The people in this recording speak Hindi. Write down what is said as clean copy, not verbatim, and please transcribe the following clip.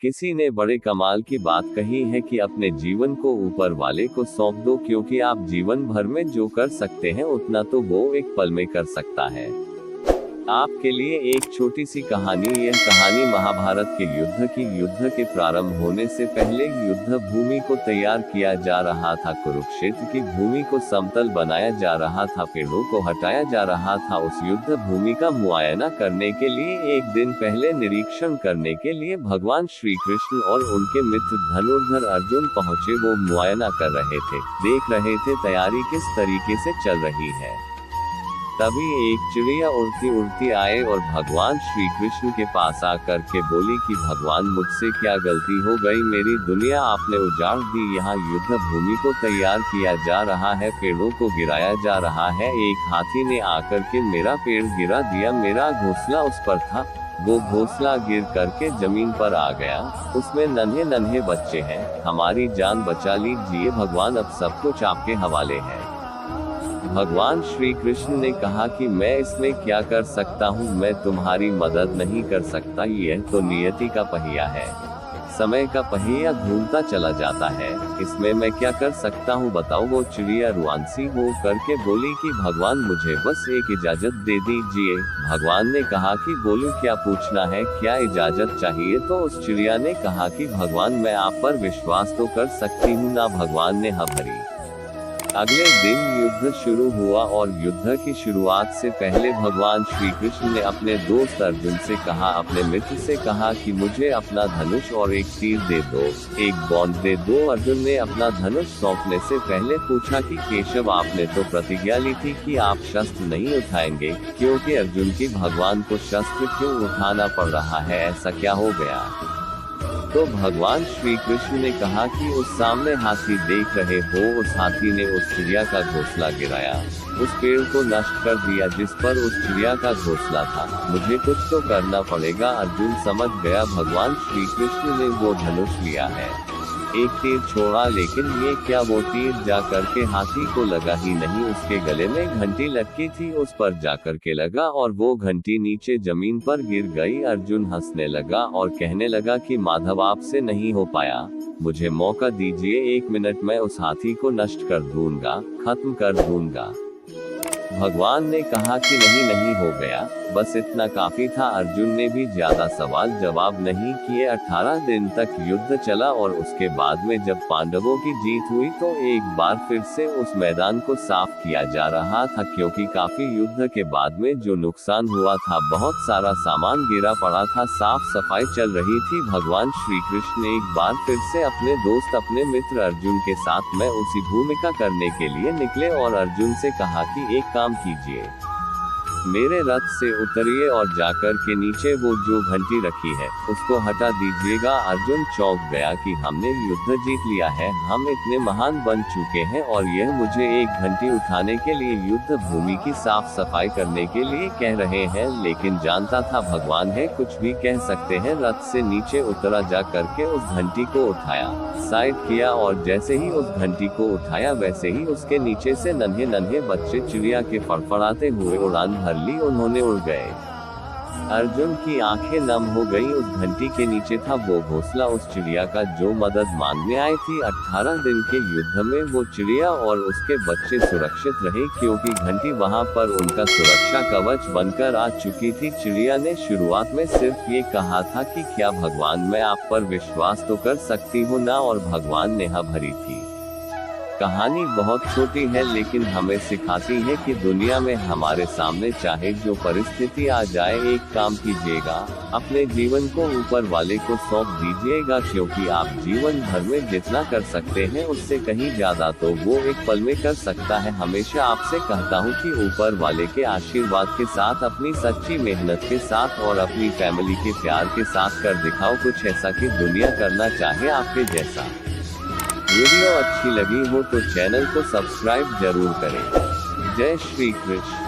किसी ने बड़े कमाल की बात कही है कि अपने जीवन को ऊपर वाले को सौंप दो, क्योंकि आप जीवन भर में जो कर सकते हैं उतना तो वो एक पल में कर सकता है। आपके लिए एक छोटी सी कहानी। यह कहानी महाभारत के युद्ध की। युद्ध के प्रारंभ होने से पहले युद्ध भूमि को तैयार किया जा रहा था। कुरुक्षेत्र की भूमि को समतल बनाया जा रहा था, पेड़ों को हटाया जा रहा था। उस युद्ध भूमि का मुआयना करने के लिए एक दिन पहले निरीक्षण करने के लिए भगवान श्री कृष्ण और उनके मित्र धनुर्धर अर्जुन पहुंचे। वो मुआयना कर रहे थे, देख रहे थे तैयारी किस तरीके से चल रही है। तभी एक चिड़िया उड़ती उड़ती आए और भगवान श्री कृष्ण के पास आकर के बोली कि भगवान, मुझसे क्या गलती हो गई, मेरी दुनिया आपने उजाड़ दी। यहाँ युद्ध भूमि को तैयार किया जा रहा है, पेड़ों को गिराया जा रहा है, एक हाथी ने आकर के मेरा पेड़ गिरा दिया। मेरा घोंसला उस पर था, वो घोंसला गिर करके जमीन पर आ गया, उसमें नन्हे नन्हे बच्चे हैं, हमारी जान बचा लीजिए भगवान, अब सब कुछ आपके हवाले है। भगवान श्री कृष्ण ने कहा कि मैं इसमें क्या कर सकता हूँ, मैं तुम्हारी मदद नहीं कर सकता, यह तो नियति का पहिया है, समय का पहिया घूमता चला जाता है, इसमें मैं क्या कर सकता हूँ बताओ। वो चिड़िया रुआंसी हो करके बोली कि भगवान, मुझे बस एक इजाजत दे दीजिए। भगवान ने कहा कि बोलो, क्या पूछना है, क्या इजाजत चाहिए। तो उस चिड़िया ने कहा कि भगवान, मैं आप पर विश्वास तो कर सकती हूँ ना। भगवान ने हाँ भरी। अगले दिन युद्ध शुरू हुआ और युद्ध की शुरुआत से पहले भगवान श्री कृष्ण ने अपने दोस्त अर्जुन से कहा, अपने मित्र से कहा कि मुझे अपना धनुष और एक तीर दे दो, एक बाण दे दो। अर्जुन ने अपना धनुष सौंपने से पहले पूछा कि केशव, आपने तो प्रतिज्ञा ली थी कि आप शस्त्र नहीं उठाएंगे, क्योंकि अर्जुन की भगवान को शस्त्र क्यों उठाना पड़ रहा है, ऐसा क्या हो गया। तो भगवान श्री कृष्ण ने कहा कि उस सामने हाथी देख रहे हो, उस हाथी ने उस चिड़िया का घोंसला गिराया, उस पेड़ को नष्ट कर दिया जिस पर उस चिड़िया का घोंसला था, मुझे कुछ तो करना पड़ेगा। अर्जुन समझ गया भगवान श्री कृष्ण ने वो धनुष लिया है, एक तीर छोड़ा, लेकिन ये क्या, वो तीर जा करके हाथी को लगा ही नहीं, उसके गले में घंटी लटकी थी, उस पर जाकर के लगा और वो घंटी नीचे जमीन पर गिर गई। अर्जुन हंसने लगा और कहने लगा कि माधव, आपसे नहीं हो पाया, मुझे मौका दीजिए, 1 मिनट में उस हाथी को नष्ट कर दूंगा, खत्म कर दूंगा। भगवान ने कहा कि नहीं हो गया, बस इतना काफी था। अर्जुन ने भी ज्यादा सवाल जवाब नहीं किए। 18 दिन तक युद्ध चला और उसके बाद में जब पांडवों की जीत हुई तो एक बार फिर से उस मैदान को साफ किया जा रहा था, क्योंकि काफी युद्ध के बाद में जो नुकसान हुआ था, बहुत सारा सामान गिरा पड़ा था, साफ सफाई चल रही थी। भगवान श्री कृष्ण एक बार फिर से अपने दोस्त, अपने मित्र अर्जुन के साथ में उसी भूमिका करने के लिए निकले और अर्जुन से कहा कि एक काम कीजिए, मेरे रथ से उतरिए और जाकर के नीचे वो जो घंटी रखी है उसको हटा दीजिएगा। अर्जुन चौंक गया कि हमने युद्ध जीत लिया है, हम इतने महान बन चुके हैं और यह मुझे एक घंटी उठाने के लिए, युद्ध भूमि की साफ सफाई करने के लिए कह रहे हैं। लेकिन जानता था भगवान है, कुछ भी कह सकते हैं। रथ से नीचे उतरा, जा करके उस घंटी को उठाया, साइड किया और जैसे ही उस घंटी को उठाया वैसे ही उसके नीचे से नन्हे नन्हे बच्चे चिड़िया के फड़फड़ाते हुए उड़ान भर ली, उन्होंने उड़ गए। अर्जुन की आंखें नम हो गई। उस घंटी के नीचे था वो घोंसला उस चिड़िया का जो मदद मांगने आई थी। 18 दिन के युद्ध में वो चिड़िया और उसके बच्चे सुरक्षित रहे, क्योंकि घंटी वहां पर उनका सुरक्षा कवच बनकर आ चुकी थी। चिड़िया ने शुरुआत में सिर्फ ये कहा था कि क्या भगवान, मैं आप पर विश्वास तो कर सकती हूँ ना, और भगवान ने हाँ भरी थी। कहानी बहुत छोटी है लेकिन हमें सिखाती है कि दुनिया में हमारे सामने चाहे जो परिस्थिति आ जाए, एक काम कीजिएगा, अपने जीवन को ऊपर वाले को सौंप दीजिएगा, क्योंकि आप जीवन भर में जितना कर सकते हैं उससे कहीं ज्यादा तो वो एक पल में कर सकता है। हमेशा आपसे कहता हूँ कि ऊपर वाले के आशीर्वाद के साथ, अपनी सच्ची मेहनत के साथ और अपनी फैमिली के प्यार के साथ कर दिखाओ कुछ ऐसा कि दुनिया करना चाहे आपके जैसा। वीडियो अच्छी लगी हो तो चैनल को सब्सक्राइब जरूर करें। जय श्री कृष्ण।